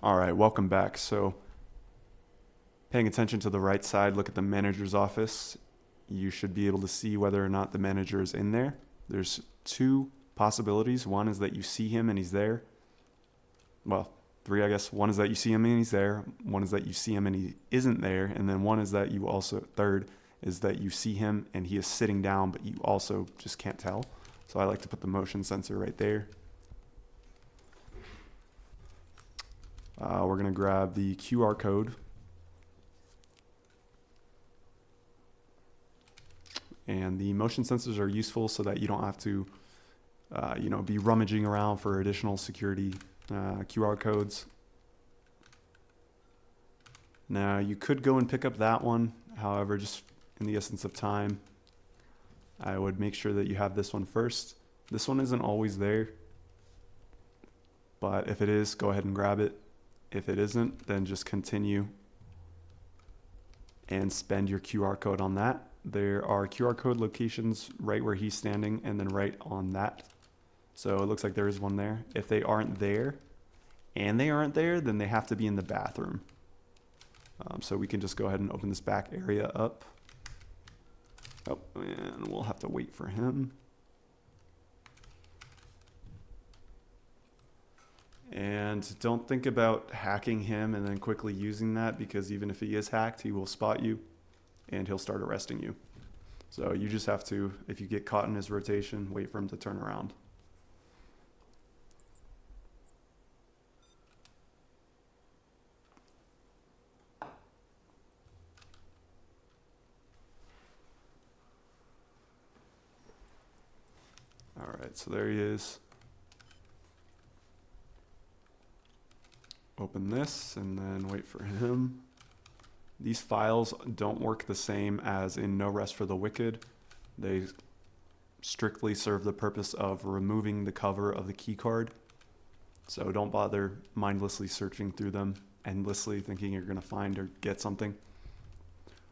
All right, welcome back. So, paying attention to the right side, look at the manager's office. You should be able to see whether or not the manager is in there. There's two possibilities. One is that you see him and he's there. Well, three, I guess. One is that you see him and he's there. One is that you see him and he isn't there. And then one is that you also, third, is that you see him and he is sitting down, but you also just can't tell. So I like to put the motion sensor right there. We're going to grab the QR code. And the motion sensors are useful so that you don't have to, be rummaging around for additional security QR codes. Now, you could go and pick up that one. However, just in the essence of time, I would make sure that you have this one first. This one isn't always there, but if it is, go ahead and grab it. If it isn't, then just continue and spend your QR code on that. There are QR code locations right where he's standing and then right on that. So it looks like there is one there. If they aren't there, then they have to be in the bathroom. So we can just go ahead and open this back area up. Oh, and we'll have to wait for him. And don't think about hacking him and then quickly using that, because even if he is hacked, he will spot you and he'll start arresting you. So you just have to, if you get caught in his rotation, wait for him to turn around. All right, so there he is. Open this and then wait for him. These files don't work the same as in No Rest for the Wicked. They strictly serve the purpose of removing the cover of the key card. So don't bother mindlessly searching through them, endlessly thinking you're going to find or get something.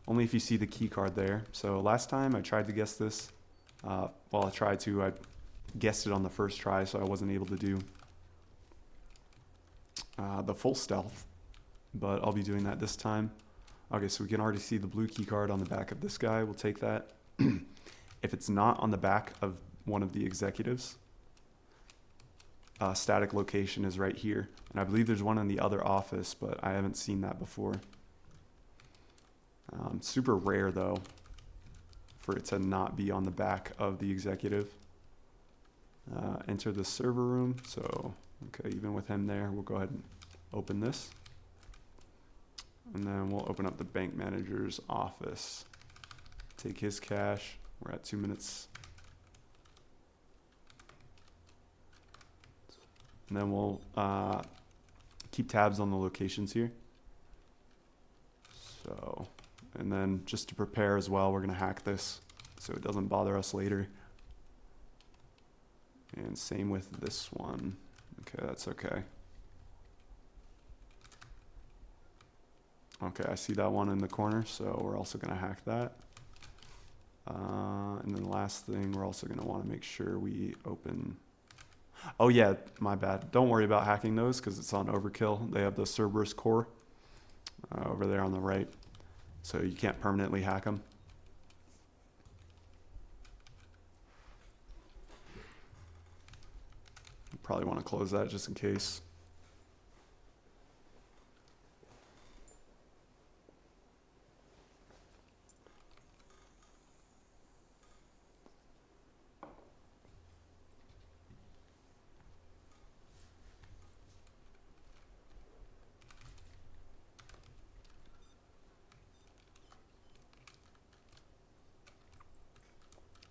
Only if you see the key card there. So last time I tried to guess this. I guessed it on the first try, so I wasn't able to do the full stealth, but I'll be doing that this time. Okay, so we can already see the blue key card on the back of this guy. We'll take that. If it's not on the back of one of the executives, static location is right here. And I believe there's one in the other office, but I haven't seen that before. Super rare, though, for it to not be on the back of the executive. Enter the server room. So, okay, even with him there, we'll go ahead and open this. And then we'll open up the bank manager's office. Take his cash. We're at 2 minutes. And then we'll keep tabs on the locations here. So, and then just to prepare as well, we're going to hack this so it doesn't bother us later. And same with this one. Okay, that's okay. Okay, I see that one in the corner, so we're also going to hack that. And then the last thing, we're also going to want to make sure we open... Oh yeah, my bad. Don't worry about hacking those because it's on Overkill. They have the Cerberus core over there on the right, so you can't permanently hack them. Probably want to close that just in case.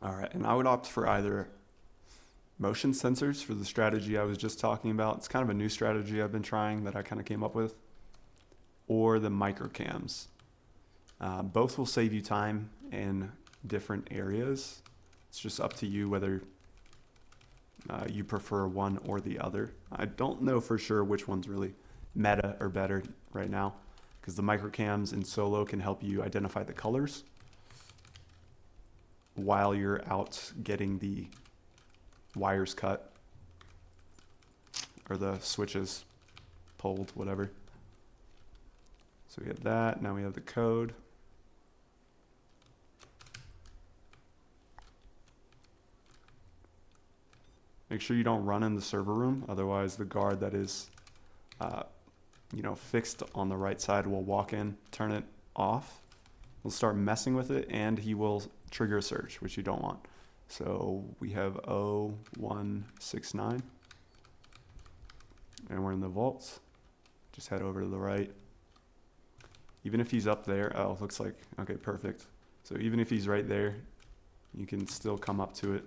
All right, and I would opt for either motion sensors for the strategy I was just talking about. It's kind of a new strategy I've been trying that I kind of came up with. Or the microcams. Both will save you time in different areas. It's just up to you whether you prefer one or the other. I don't know for sure which one's really meta or better right now, because the microcams in solo can help you identify the colors while you're out getting the wires cut or the switches pulled, whatever. So we have that. Now we have the code. Make sure you don't run in the server room. Otherwise, the guard that is, fixed on the right side will walk in, turn it off. We'll start messing with it, and he will trigger a search, which you don't want. So we have 0169, and we're in the vaults. Just head over to the right. Even if he's up there, oh, looks like, okay, perfect. So even if he's right there, you can still come up to it.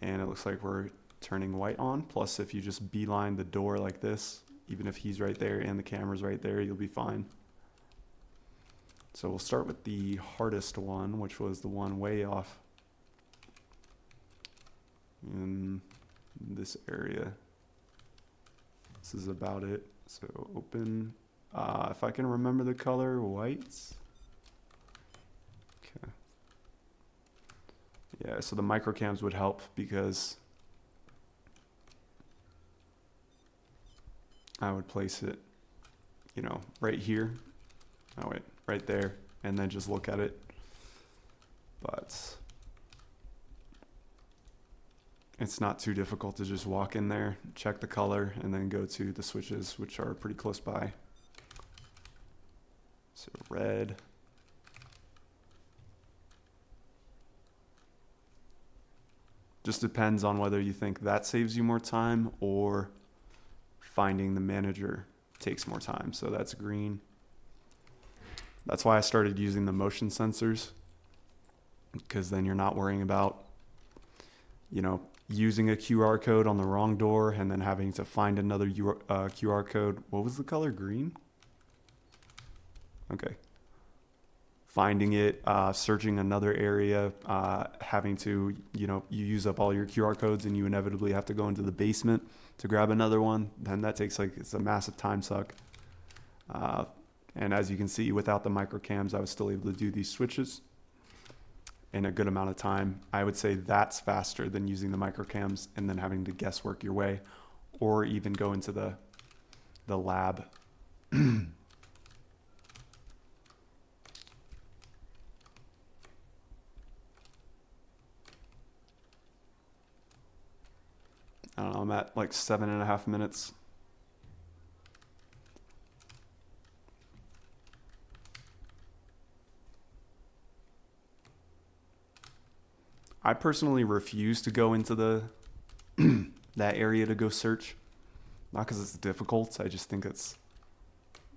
And it looks like we're turning white on. Plus, if you just beeline the door like this, even if he's right there and the camera's right there, you'll be fine. So we'll start with the hardest one, which was the one way off in this area. This is about it. So open, if I can remember the color, whites. Okay. Yeah, so the microcams would help because I would place it, right here. Oh wait, right there, and then just look at it. But it's not too difficult to just walk in there, check the color, and then go to the switches, which are pretty close by. So red. Just depends on whether you think that saves you more time or finding the manager takes more time. So that's green. That's why I started using the motion sensors, because then you're not worrying about, using a QR code on the wrong door and then having to find another QR code. What was the color? Green? Okay. Finding it, searching another area, having to, you use up all your QR codes and you inevitably have to go into the basement to grab another one. Then that takes it's a massive time suck. And as you can see, without the microcams, I was still able to do these switches in a good amount of time. I would say that's faster than using the microcams and then having to guesswork your way, or even go into the lab. I don't know, I'm at like 7.5 minutes. I personally refuse to go into that area to go search. Not because it's difficult, I just think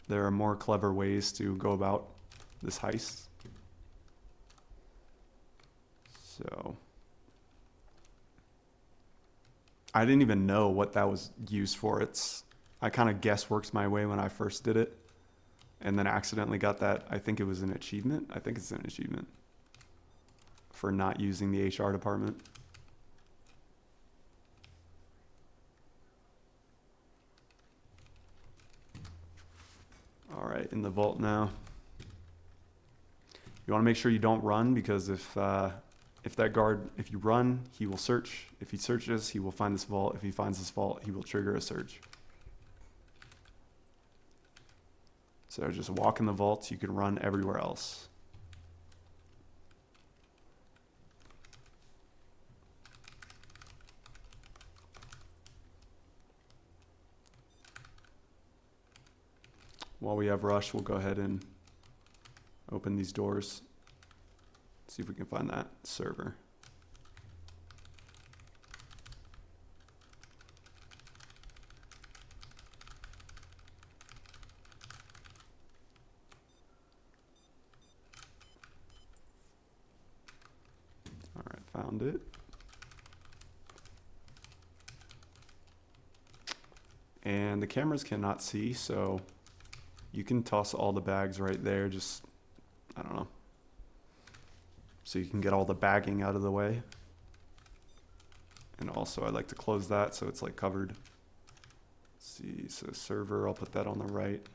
there are more clever ways to go about this heist. So I didn't even know what that was used for. I kind of guessworked my way when I first did it, and then accidentally got that. I think it was an achievement. I think it's an achievement for not using the HR department. All right, in the vault now. You want to make sure you don't run, because if you run, he will search. If he searches, he will find this vault. If he finds this vault, he will trigger a search. So just walk in the vaults. You can run everywhere else. While we have rush, we'll go ahead and open these doors. See if we can find that server. All right, found it. And the cameras cannot see, so you can toss all the bags right there. Just, I don't know. So you can get all the bagging out of the way. And also I like to close that so it's covered. Let's see, so server, I'll put that on the right.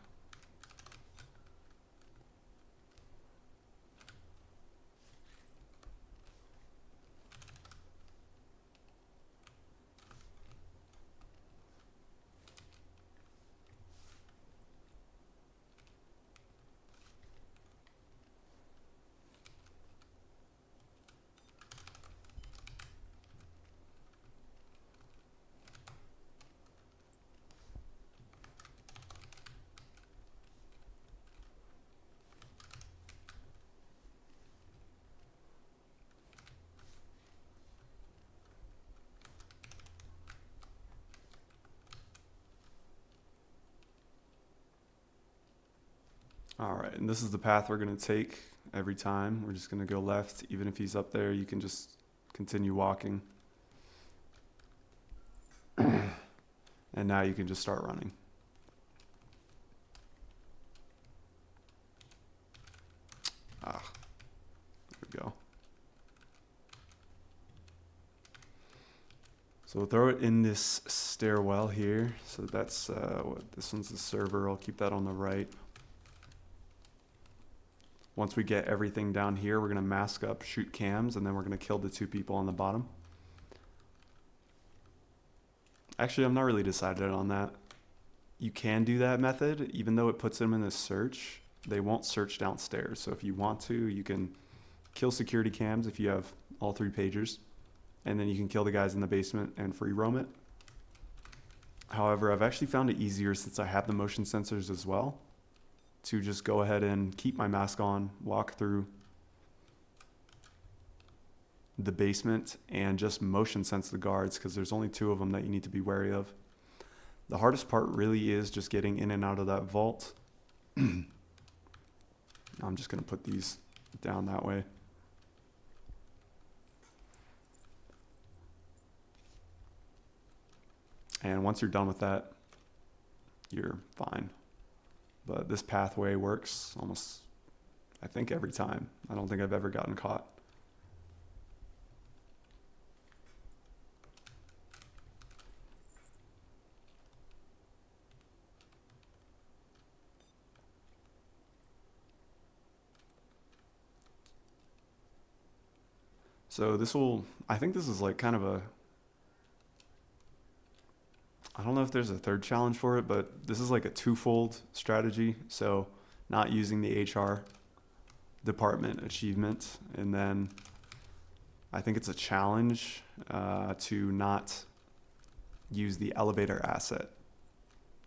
All right, and this is the path we're going to take every time. We're just going to go left. Even if he's up there, you can just continue walking. And now you can just start running. There we go. So we'll throw it in this stairwell here. So that's what this one's the server. I'll keep that on the right. Once we get everything down here, we're going to mask up, shoot cams, and then we're going to kill the 2 people on the bottom. Actually, I'm not really decided on that. You can do that method, even though it puts them in the search. They won't search downstairs. So if you want to, you can kill security cams if you have all 3 pagers. And then you can kill the guys in the basement and free roam it. However, I've actually found it easier since I have the motion sensors as well to just go ahead and keep my mask on, walk through the basement and just motion sense the guards because there's only 2 of them that you need to be wary of. The hardest part really is just getting in and out of that vault. I'm just going to put these down that way. And once you're done with that, you're fine. But this pathway works almost, I think, every time. I don't think I've ever gotten caught. So this will, I think this is like kind of a, I don't know if there's a third challenge for it, but this is like a 2-fold strategy. So not using the HR department achievement. And then I think it's a challenge to not use the elevator asset.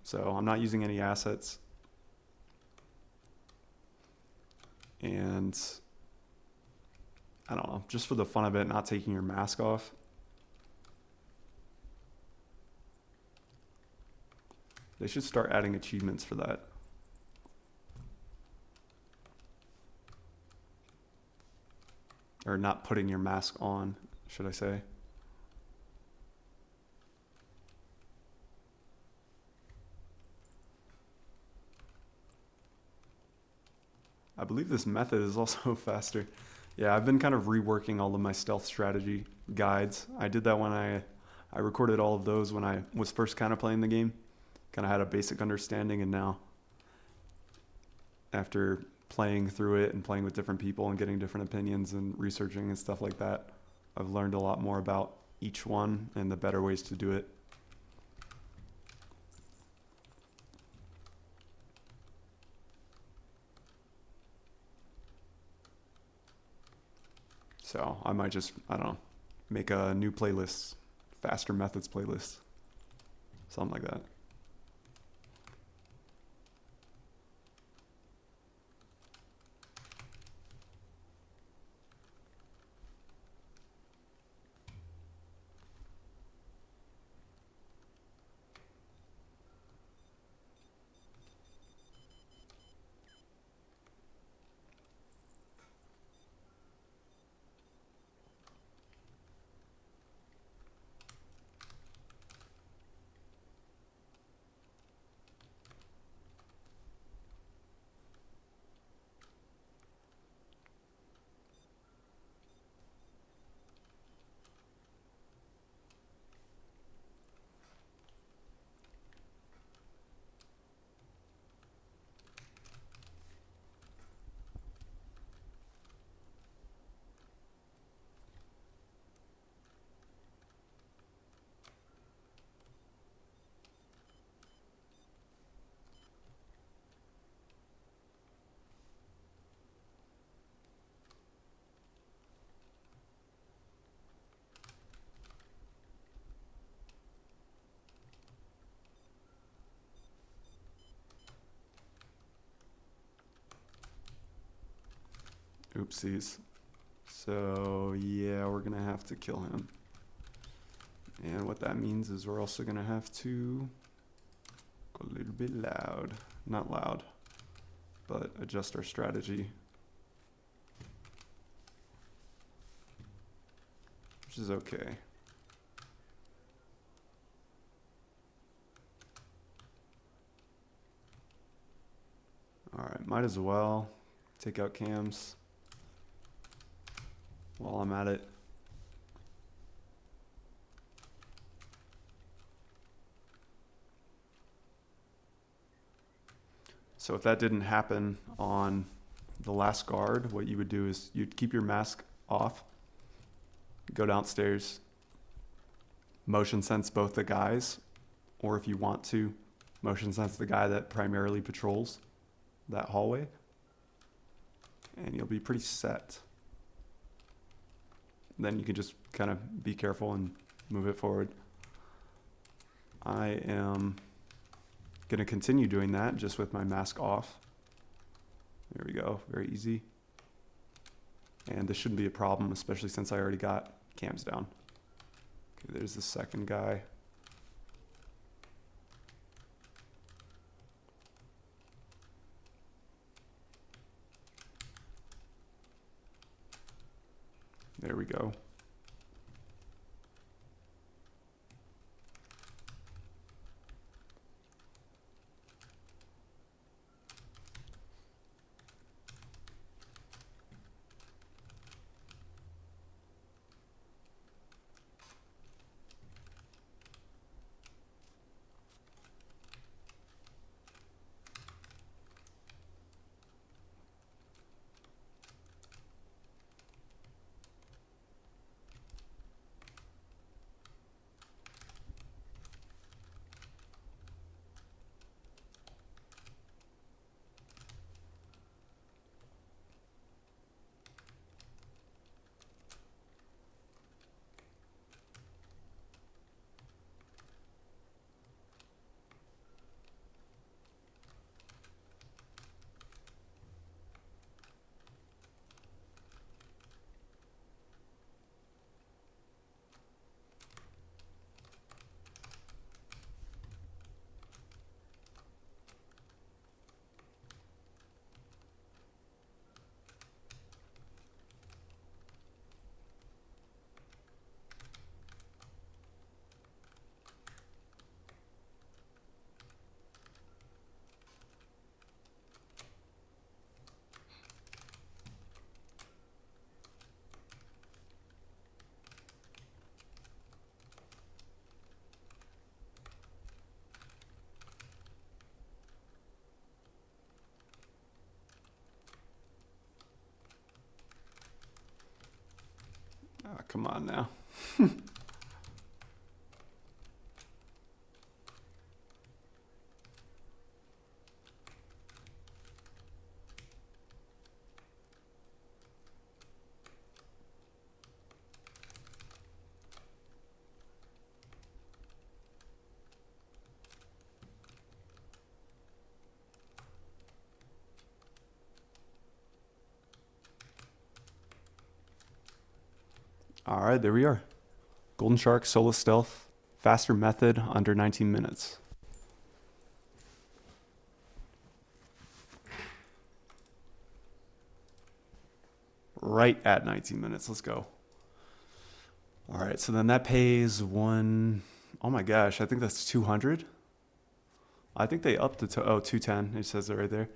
So I'm not using any assets. And I don't know, just for the fun of it, not taking your mask off. They should start adding achievements for that. Or not putting your mask on, should I say. I believe this method is also faster. Yeah, I've been kind of reworking all of my stealth strategy guides. I did that when I recorded all of those when I was first kind of playing the game. Kind of had a basic understanding, and now after playing through it and playing with different people and getting different opinions and researching and stuff like that, I've learned a lot more about each one and the better ways to do it. So I might just, I don't know, make a new playlist, faster methods playlist, something like that. Oopsies. So yeah, we're gonna have to kill him. And what that means is we're also gonna have to go a little bit loud. Not loud, but adjust our strategy, which is okay. All right, might as well take out cams while I'm at it. So if that didn't happen on the last guard, what you would do is you'd keep your mask off, go downstairs, motion sense both the guys, or if you want to, motion sense the guy that primarily patrols that hallway, and you'll be pretty set. Then you can just kind of be careful and move it forward. I am going to continue doing that just with my mask off. There we go, very easy. And this shouldn't be a problem, especially since I already got cams down. Okay, there's the second guy. There we go. Oh, come on now. All right, there we are. Golden Shark solo stealth, faster method, under 19 minutes. Right at 19 minutes. Let's go. All right, so then that pays one. Oh my gosh, I think that's 200. I think they upped it to 210. It says it right there.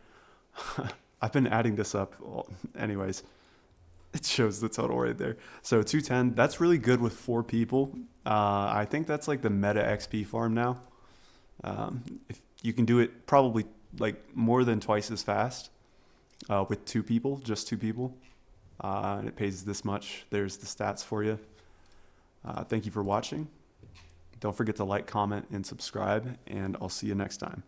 I've been adding this up. Well, anyways, it shows the total right there. So 210, that's really good with 4 people. I think that's like the meta XP farm now. If you can do it probably like more than twice as fast with 2 people, just 2 people. And it pays this much. There's the stats for you. Thank you for watching. Don't forget to like, comment, and subscribe, and I'll see you next time.